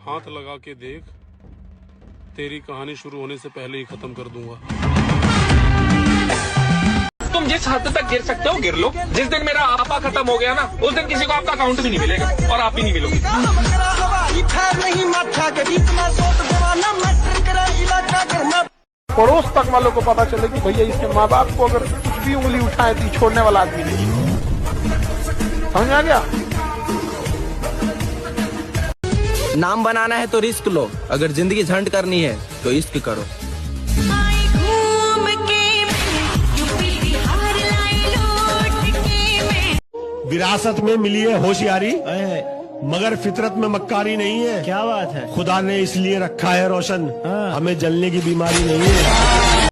हाथ लगा के देख, तेरी कहानी शुरू होने से पहले ही खत्म कर दूंगा। तुम जिस हद तक गिर सकते हो गिर लो। जिस दिन मेरा आपा खत्म हो गया ना, उस दिन किसी को आपका अकाउंट भी नहीं मिलेगा और आप भी नहीं मिलोगे। पड़ोस तक वालों को पता चले कि भैया इसके माँ बाप को अगर कुछ भी उंगली उठाए तो छोड़ने वाला आदमी नहीं। समझ आ गया? नाम बनाना है तो रिस्क लो, अगर जिंदगी झंड करनी है तो इश्क करो। विरासत में मिली है होशियारी, मगर फितरत में मक्कारी नहीं है। क्या बात है? खुदा ने इसलिए रखा है रोशन, हमें जलने की बीमारी नहीं है।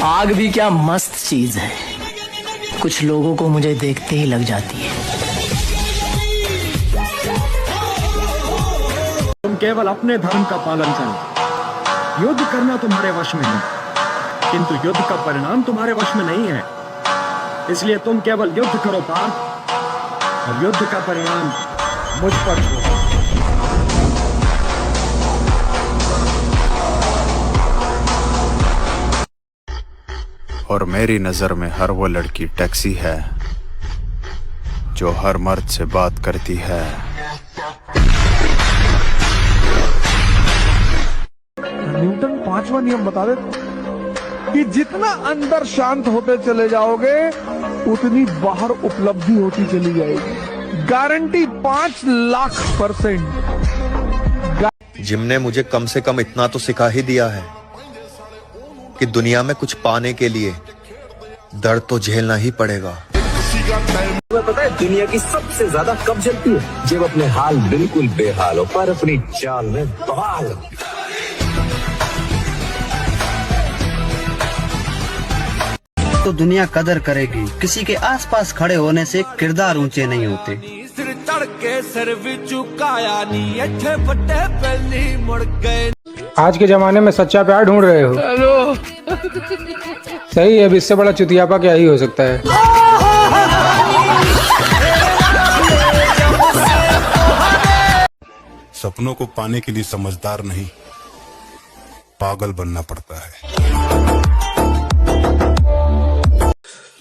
आग भी क्या मस्त चीज है, कुछ लोगों को मुझे देखते ही लग जाती है। तुम केवल अपने धर्म का पालन करो। युद्ध करना तुम्हारे वश में है, किंतु युद्ध का परिणाम तुम्हारे वश में नहीं है। इसलिए तुम केवल युद्ध करो पार्थ, और युद्ध का परिणाम मुझ पर छोड़ो। और मेरी नजर में हर वो लड़की टैक्सी है जो हर मर्द से बात करती है। न्यूटन 5वां नियम बता देते कि जितना अंदर शांत होते चले जाओगे उतनी बाहर उपलब्धि होती चली जाएगी। गारंटी 5,00,000%। जिम ने मुझे कम से कम इतना तो सिखा ही दिया है कि दुनिया में कुछ पाने के लिए दर्द तो झेलना ही पड़ेगा। तुम्हें पता है दुनिया की सबसे ज्यादा कब जलती है? जब अपने हाल बिल्कुल बेहाल हो पर अपनी चाल में बवाल हो। तो दुनिया कदर करेगी, किसी के आसपास खड़े होने से किरदार ऊंचे नहीं होते। सिर चढ़ के सिर भी झुकाया नहीं, अच्छे फटे पहली मुड़ गए। आज के जमाने में सच्चा प्यार ढूंढ रहे हो? हेलो। सही है, अब इससे बड़ा चुतियापा क्या ही हो सकता है। सपनों को पाने के लिए समझदार नहीं, पागल बनना पड़ता है।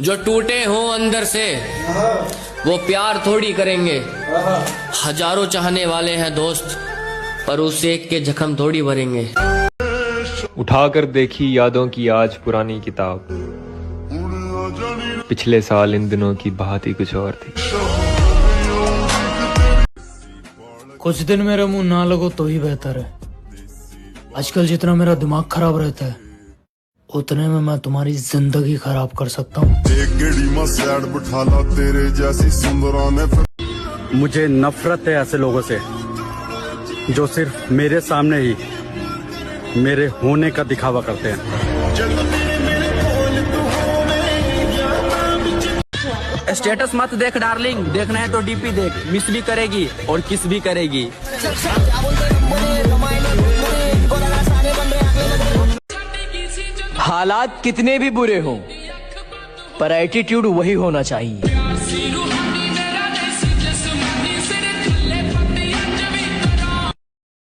जो टूटे हों अंदर से वो प्यार थोड़ी करेंगे। हजारों चाहने वाले हैं दोस्त, पर उस एक के जख्म थोड़ी भरेंगे। उठाकर देखी यादों की आज पुरानी किताब, पिछले साल इन दिनों की बात ही कुछ और थी। कुछ दिन मेरा मुंह ना लगो तो ही बेहतर है। आजकल जितना मेरा दिमाग खराब रहता है उतने में मैं तुम्हारी जिंदगी खराब कर सकता हूँ। मुझे नफरत है ऐसे लोगों से जो सिर्फ मेरे सामने ही मेरे होने का दिखावा करते हैं। स्टेटस मत देख डार्लिंग, देखना है तो डीपी देख, मिस भी करेगी और किस भी करेगी। हालात कितने भी बुरे हों पर एटीट्यूड वही होना चाहिए।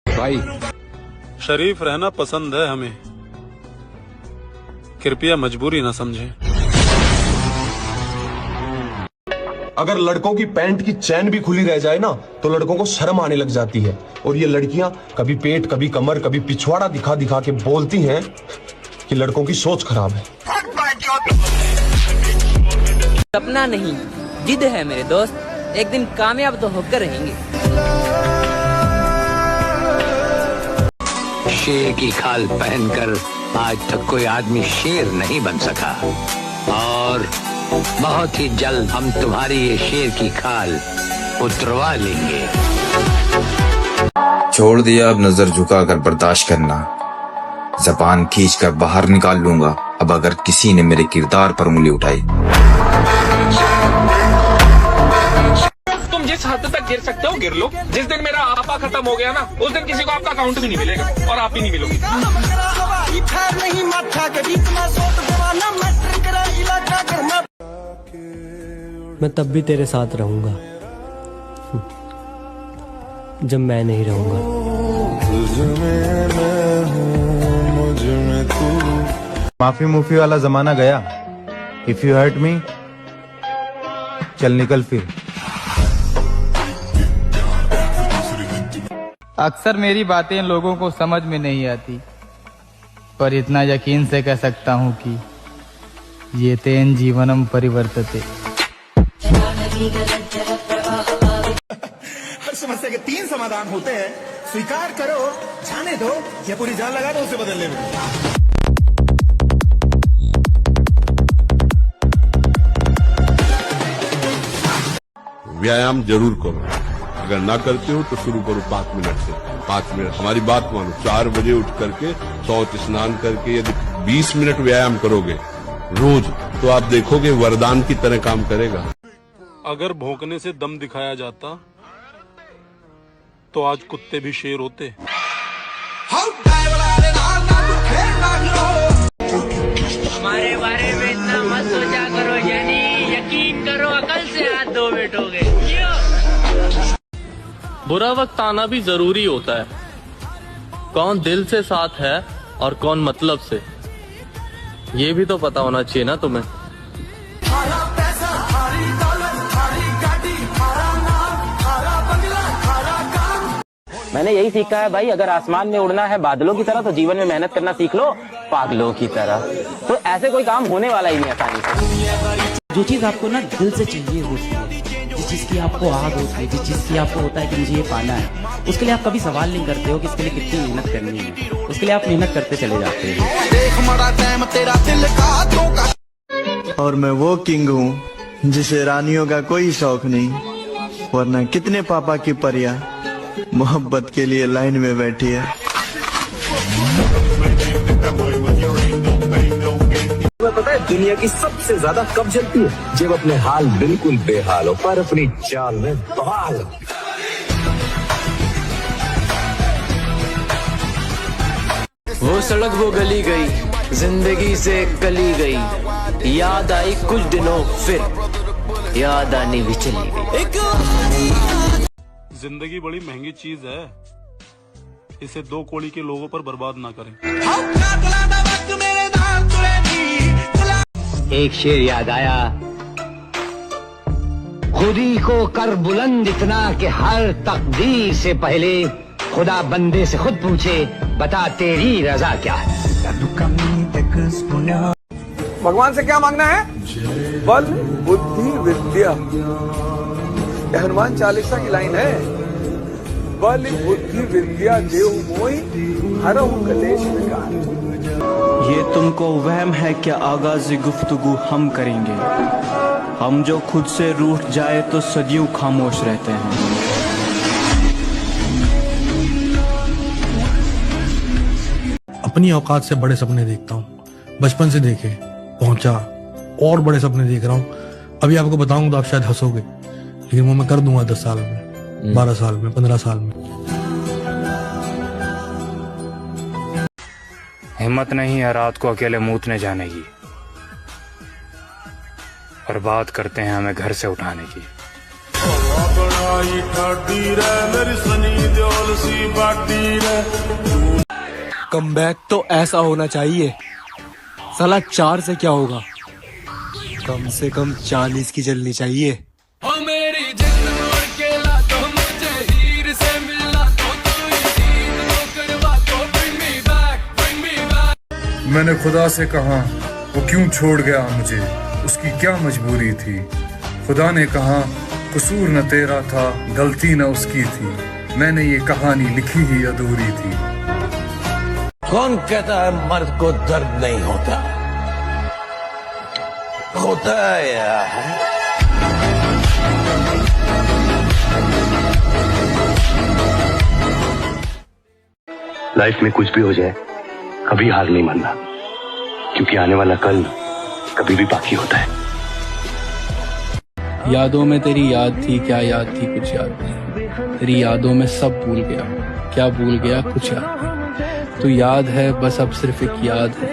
भाई शरीफ रहना पसंद है हमें, कृपया मजबूरी न समझें। अगर लड़कों की पैंट की चैन भी खुली रह जाए ना तो लड़कों को शर्म आने लग जाती है, और ये लड़कियां कभी पेट कभी कमर कभी पिछवाड़ा दिखा दिखा के बोलती हैं कि लड़कों की सोच खराब है। सपना नहीं जिद है मेरे दोस्त, एक दिन कामयाब तो होकर रहेंगे। शेर की खाल पहनकर आज तक कोई आदमी शेर नहीं बन सका, और बहुत ही जल्द हम तुम्हारी ये शेर की खाल उतरवा लेंगे। छोड़ दिया अब नजर झुकाकर बर्दाश्त करना, ज़बान खींचकर बाहर निकाल लूंगा अब अगर किसी ने मेरे किरदार पर उंगली उठाई। तुम जिस हद तक गिर सकते हो गिर लो। जिस दिन मेरा आपा खत्म हो गया ना, उस दिन किसी को आपका अकाउंट भी नहीं मिलेगा और आप भी नहीं मिलोगे। मैं तब भी तेरे साथ रहूंगा जब मैं नहीं रहूंगा। माफी मुफी वाला जमाना गया। इफ यू हर्ट मी, चल निकल फिर। अक्सर मेरी बातें लोगों को समझ में नहीं आती, पर इतना यकीन से कह सकता हूँ कि ये तेन जीवनम परिवर्तते। हर समस्या के 3 समाधान होते हैं, स्वीकार करो, जाने दो, या पूरी जान लगा दो उसे बदलने में। व्यायाम जरूर करो, अगर ना करते हो तो शुरू करो 5 मिनट से। 5 मिनट, हमारी बात मानो, 4 बजे उठ करके शौच स्नान करके यदि 20 मिनट व्यायाम करोगे रोज, तो आप देखोगे वरदान की तरह काम करेगा। अगर भौंकने से दम दिखाया जाता तो आज कुत्ते भी शेर होते। हमारे बारे में इतना मत सोचा करो, यानी यकीन करो, अकल से हाथ धो बैठोगे। बुरा वक्त आना भी जरूरी होता है। कौन दिल से साथ है और कौन मतलब से, ये भी तो पता होना चाहिए ना तुम्हें। मैंने यही सीखा है भाई, अगर आसमान में उड़ना है बादलों की तरह, तो जीवन में मेहनत करना सीख लो पागलों की तरह। तो ऐसे कोई काम होने वाला ही नहीं आसानी से। जो चीज आपको ना दिल से चाहिए होती है, जिस चीज की आपको आग होती है, जिस चीज की आपको होता है कि मुझे ये पाना है, उसके लिए आप कभी सवाल नहीं करते हो कि इसके लिए कितनी मेहनत करनी है। उसके लिए आप मेहनत करते चले जाते हो। और मैं वो किंग हूँ जिसे रानियों का कोई शौक नहीं, वरना कितने पापा की परियां मोहब्बत के लिए लाइन में बैठी है। तुम्हें पता है दुनिया की सबसे ज्यादा कब जलती है? जब अपने हाल बिल्कुल बेहाल हो पर अपनी चाल में बहाल हो। वो सड़क वो गली गई, जिंदगी से कली गई, याद आई कुछ दिनों फिर याद आनी भी चली गई। जिंदगी बड़ी महंगी चीज है, इसे 2 कौड़ी के लोगों पर बर्बाद ना करें। एक शेर याद आया, खुदी को कर बुलंद इतना कि हर तकदीर से पहले खुदा बंदे से खुद पूछे, बता तेरी रजा क्या है। भगवान से क्या मांगना है? बल, बुद्धि, विद्या। हनुमान चालीसा की लाइन है, बल बुद्धि विद्या देव मोहि हरहु कलेश विकार। ये तुमको वहम है क्या आगाज़ गुफ्तगू हम करेंगे, हम जो खुद से रूठ जाए तो सदियों खामोश रहते हैं। अपनी औकात से बड़े सपने देखता हूँ, बचपन से देखे, पहुंचा, और बड़े सपने देख रहा हूँ। अभी आपको बताऊंगा तो आप शायद हंसोगे, लेकिन वो मैं कर दूंगा 10 साल में, 12 साल में, 15 साल में। हिम्मत नहीं है रात को अकेले मूतने जाने की, और बात करते हैं हमें घर से उठाने की। कमबैक तो ऐसा होना चाहिए, साला 4 से क्या होगा, कम से कम 40 की जलनी चाहिए। मैंने खुदा से कहा वो क्यों छोड़ गया मुझे, उसकी क्या मजबूरी थी। खुदा ने कहा कसूर न तेरा था, गलती न उसकी थी, मैंने ये कहानी लिखी ही अधूरी थी। कौन कहता है मर्द को दर्द नहीं होता? होता है यार। लाइफ में कुछ भी हो जाए कभी हार नहीं मानना, क्योंकि आने वाला कल कभी भी बाकी होता है। यादों में तेरी याद थी, क्या याद थी कुछ याद नहीं, तेरी यादों में सब भूल गया, क्या भूल गया कुछ याद नहीं। तू याद है बस अब सिर्फ एक याद है।